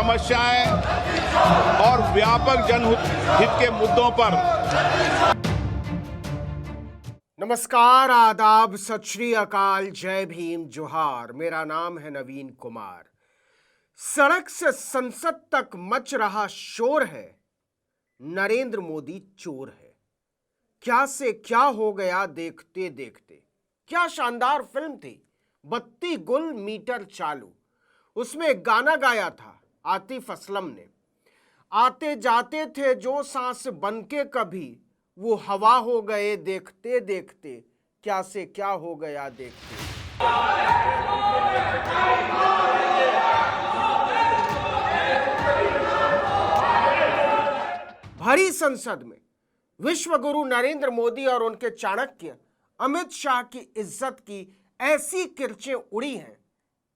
समस्याएं और व्यापक जनहित के मुद्दों पर। नमस्कार, आदाब, सत श्री अकाल, जय भीम, जोहार। मेरा नाम है नवीन कुमार। सड़क से संसद तक मच रहा शोर है, नरेंद्र मोदी चोर है। क्या से क्या हो गया देखते देखते। क्या शानदार फिल्म थी, बत्ती गुल मीटर चालू। उसमें एक गाना गाया था आतिफ असलम ने, आते जाते थे जो सांस बनके कभी, वो हवा हो गए देखते देखते। क्या से क्या हो गया देखते। भरी संसद में विश्व गुरु नरेंद्र मोदी और उनके चाणक्य अमित शाह की इज्जत की ऐसी किरचें उड़ी हैं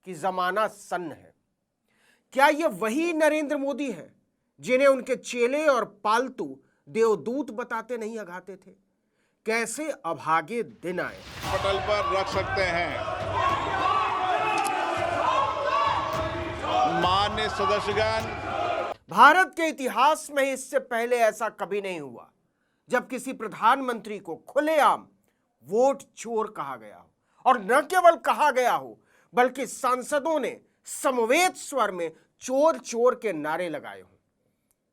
कि जमाना सन्न है। क्या ये वही नरेंद्र मोदी हैं जिन्हें उनके चेले और पालतू देवदूत बताते नहीं अघाते थे? कैसे अभागे दिन आए। पटल पर रख सकते हैं। माननीय सदस्यगण, भारत के इतिहास में इससे पहले ऐसा कभी नहीं हुआ जब किसी प्रधानमंत्री को खुलेआम वोट चोर कहा गया हो, और न केवल कहा गया हो बल्कि सांसदों ने समवेत स्वर में चोर चोर के नारे लगाए हों।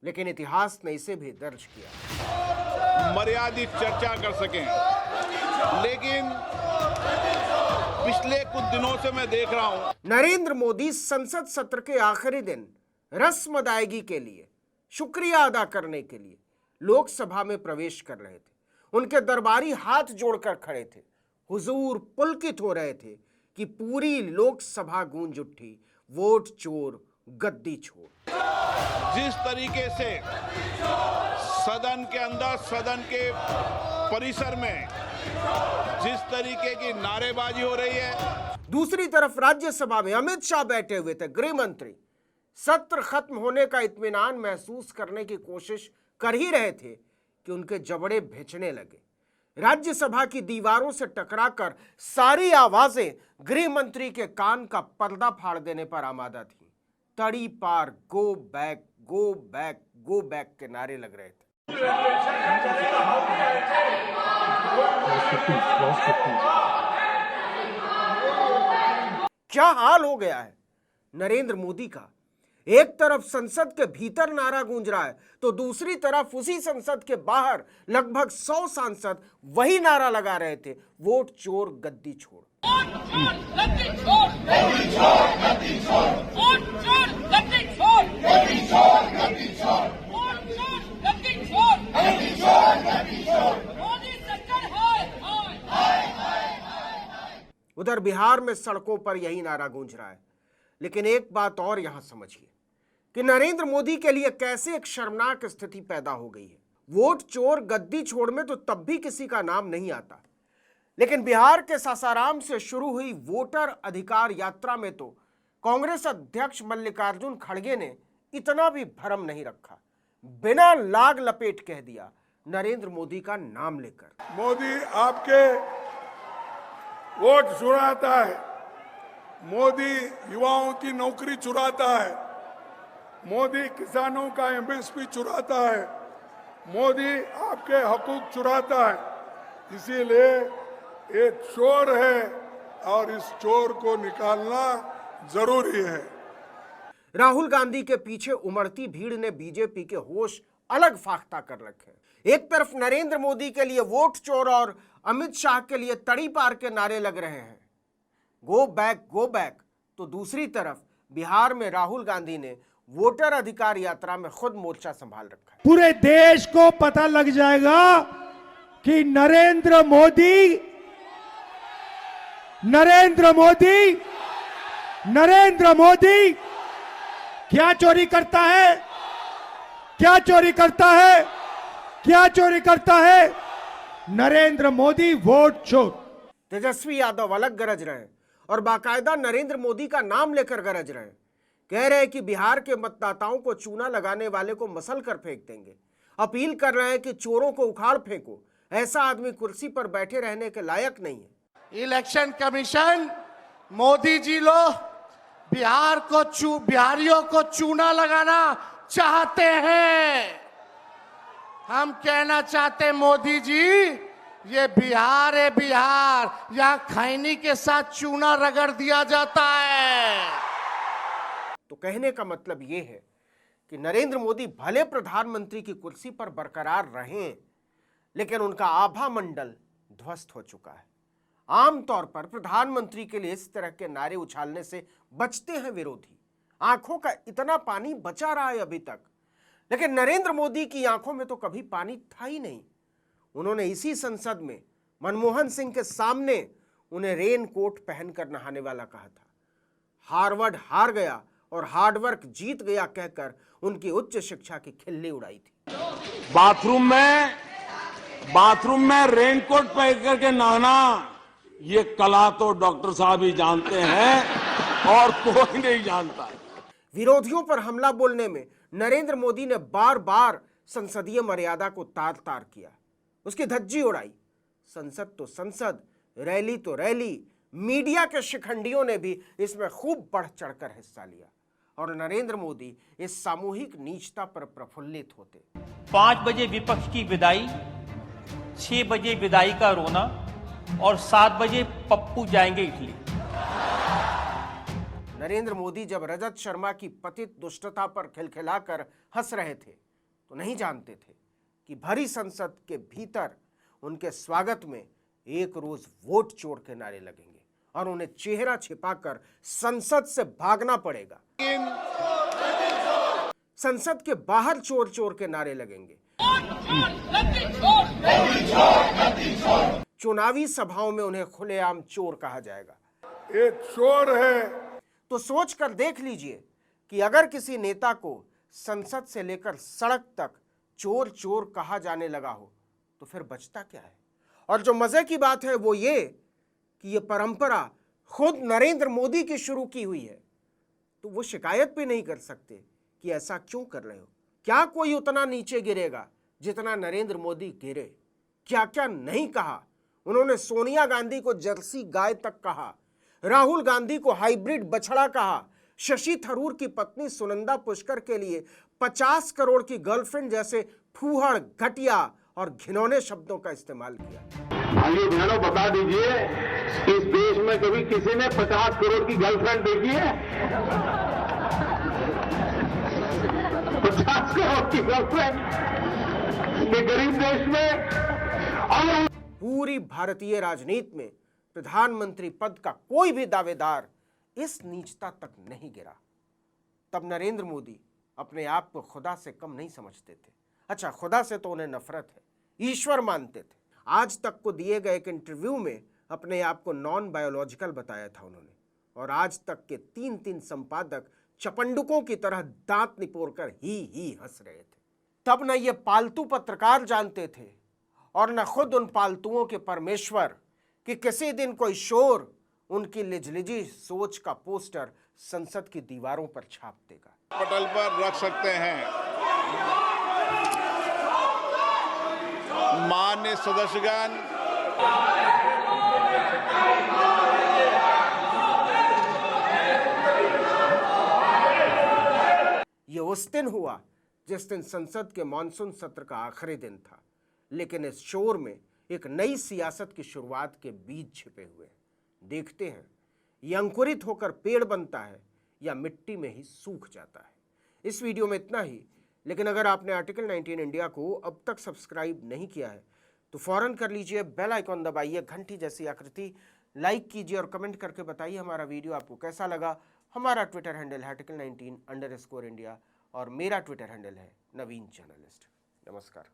लेकिन इतिहास ने इसे भी दर्ज किया। मर्यादित चर्चा कर सकें, लेकिन पिछले कुछ दिनों से मैं देख रहा हूं नरेंद्र मोदी संसद सत्र के आखिरी दिन रस्म अदायगी के लिए, शुक्रिया अदा करने के लिए लोकसभा में प्रवेश कर रहे थे। उनके दरबारी हाथ जोड़कर खड़े थे। हुजूर पुलकित हो रहे थे कि पूरी लोकसभा गूंज उठी, वोट चोर गद्दी छोड़। जिस तरीके से सदन के अंदर, सदन के परिसर में जिस तरीके की नारेबाजी हो रही है, दूसरी तरफ राज्यसभा में अमित शाह बैठे हुए थे, गृह मंत्री। सत्र खत्म होने का इत्मीनान महसूस करने की कोशिश कर ही रहे थे कि उनके जबड़े भिंचने लगे। राज्यसभा की दीवारों से टकराकर सारी आवाजें गृह मंत्री के कान का पर्दा फाड़ देने पर आमादा थी। तड़ी पार go back, go back, go back के नारे लग रहे थे। क्या हाल हो गया है नरेंद्र मोदी का। एक तरफ संसद के भीतर नारा गूंज रहा है, तो दूसरी तरफ उसी संसद के बाहर लगभग 100 सांसद वही नारा लगा रहे थे, वोट चोर गद्दी छोड़। उधर बिहार में सड़कों पर यही नारा गूंज रहा है। लेकिन एक बात और यहां समझिए कि नरेंद्र मोदी के लिए कैसे एक शर्मनाक स्थिति पैदा हो गई है। वोट चोर गद्दी छोड़ में तो तब भी किसी का नाम नहीं आता, लेकिन बिहार के सासाराम से शुरू हुई वोटर अधिकार यात्रा में तो कांग्रेस अध्यक्ष मल्लिकार्जुन खड़गे ने इतना भी भरम नहीं रखा, बिना लाग लपेट कह दिया नरेंद्र मोदी का नाम लेकर, मोदी आपके वोट चुराता है, मोदी युवाओं की नौकरी चुराता है, मोदी किसानों का एमएसपी चुराता है, मोदी आपके हकूक चुराता है। इसीलिए ये चोर है और इस चोर को निकालना जरूरी है। राहुल गांधी के पीछे उमड़ती भीड़ ने बीजेपी के होश अलग फाख्ता कर रखे। एक तरफ नरेंद्र मोदी के लिए वोट चोर और अमित शाह के लिए तड़ी पार के नारे लग रहे हैं, गो बैक, तो दूसरी तरफ बिहार में राहुल गांधी ने वोटर अधिकार यात्रा में खुद मोर्चा संभाल रखा है। पूरे देश को पता लग जाएगा कि नरेंद्र मोदी क्या चोरी करता है। नरेंद्र मोदी वोट चोर। तेजस्वी यादव अलग गरज रहे हैं और बाकायदा नरेंद्र मोदी का नाम लेकर गरज रहे हैं। कह रहे हैं कि बिहार के मतदाताओं को चूना लगाने वाले को मसल कर फेंक देंगे। अपील कर रहे हैं कि चोरों को उखाड़ फेंको, ऐसा आदमी कुर्सी पर बैठे रहने के लायक नहीं है। इलेक्शन कमीशन मोदी जी लो बिहारियों को चूना लगाना चाहते हैं। हम कहना चाहते हैं मोदी जी, ये बिहार है, बिहार, यहां खैनी के साथ चूना रगड़ दिया जाता है। तो कहने का मतलब यह है कि नरेंद्र मोदी भले प्रधानमंत्री की कुर्सी पर बरकरार रहें, लेकिन उनका आभा मंडल ध्वस्त हो चुका है। आमतौर पर प्रधानमंत्री के लिए इस तरह के नारे उछालने से बचते हैं विरोधी। आंखों का इतना पानी बचा रहा है अभी तक, लेकिन नरेंद्र मोदी की आंखों में तो कभी पानी था ही नहीं। उन्होंने इसी संसद में मनमोहन सिंह के सामने उन्हें रेन कोट पहनकर नहाने वाला कहा था। हार्वर्ड हार गया और हार्डवर्क जीत गया कहकर उनकी उच्च शिक्षा की खिल्ली उड़ाई थी। बाथरूम में रेनकोट पहन करके नहाना, ये कला तो डॉक्टर साहब ही जानते हैं और कोई नहीं जानता। विरोधियों पर हमला बोलने में नरेंद्र मोदी ने बार बार संसदीय मर्यादा को तार तार किया, उसकी धज्जी उड़ाई। संसद तो संसद, रैली तो रैली, मीडिया के शिखंडियों ने भी इसमें खूब बढ़ चढ़कर हिस्सा लिया और नरेंद्र मोदी इस सामूहिक नीचता पर प्रफुल्लित होते। 5 बजे विपक्ष की विदाई, 6 बजे विदाई का रोना और 7 बजे पप्पू जाएंगे इटली। नरेंद्र मोदी जब रजत शर्मा की पतित दुष्टता पर खिलखिलाकर हंस रहे थे तो नहीं जानते थे कि भरी संसद के भीतर उनके स्वागत में एक रोज वोट चोर के नारे लगेंगे और उन्हें चेहरा छिपाकर संसद से भागना पड़ेगा। संसद के बाहर चोर चोर के नारे लगेंगे। चुनावी सभाओं में उन्हें खुलेआम चोर कहा जाएगा। एक चोर है। तो सोच कर देख लीजिए कि अगर किसी नेता को संसद से लेकर सड़क तक चोर चोर कहा जाने लगा हो तो फिर बचता क्या है। और जो मजे की बात है वो ये कि ये परंपरा खुद नरेंद्र मोदी की शुरू की हुई है, तो वो शिकायत भी नहीं कर सकते कि ऐसा क्यों कर रहे हो। क्या कोई उतना नीचे गिरेगा जितना नरेंद्र मोदी गिरे। क्या क्या नहीं कहा उन्होंने। सोनिया गांधी को जर्सी गाय तक कहा, राहुल गांधी को हाइब्रिड बछड़ा कहा, शशि थरूर की पत्नी सुनंदा पुष्कर के लिए 50 करोड़ की गर्लफ्रेंड जैसे फूहड़, घटिया और घिनौने शब्दों का इस्तेमाल किया। भाइयों बहनों, बता दीजिए, इस देश में कभी किसी ने 50 करोड़ की गर्लफ्रेंड देखी है? 50 करोड़ की गर्लफ्रेंड ये गरीब देश में। और पूरी भारतीय राजनीति में प्रधानमंत्री पद का कोई भी दावेदार इस नीचता तक नहीं गिरा। तब नरेंद्र मोदी अपने आप को खुदा से कम नहीं समझते थे। अच्छा, खुदा से तो उन्हें नफरत है, ईश्वर मानते थे। आज तक को दिए गए एक इंटरव्यू में अपने आप को नॉन बायोलॉजिकल बताया था उन्होंने, और आज तक के 3 संपादक चपंडुकों की तरह दांत निपोरकर ही हंस रहे थे। तब न ये पालतू पत्रकार जानते थे और न खुद उन पालतुओं के परमेश्वर कि किसी दिन कोई शोर उनकी लिजलिजी सोच का पोस्टर संसद की दीवारों पर छाप देगा। पटल पर रख सकते हैं। माननीय सदस्यगण, ये उस दिन हुआ जिस दिन संसद के मॉनसून सत्र का आखिरी दिन था, लेकिन इस शोर में एक नई सियासत की शुरुआत के बीज छिपे हुए हैं। देखते हैं ये अंकुरित होकर पेड़ बनता है या मिट्टी में ही सूख जाता है। इस वीडियो में इतना ही, लेकिन अगर आपने आर्टिकल 19 इंडिया को अब तक सब्सक्राइब नहीं किया है तो फौरन कर लीजिए, बेल आइकॉन दबाइए, घंटी जैसी आकृति, लाइक कीजिए और कमेंट करके बताइए हमारा वीडियो आपको कैसा लगा। हमारा ट्विटर हैंडल है article19_India और मेरा ट्विटर हैंडल है नवीन जर्नलिस्ट। नमस्कार।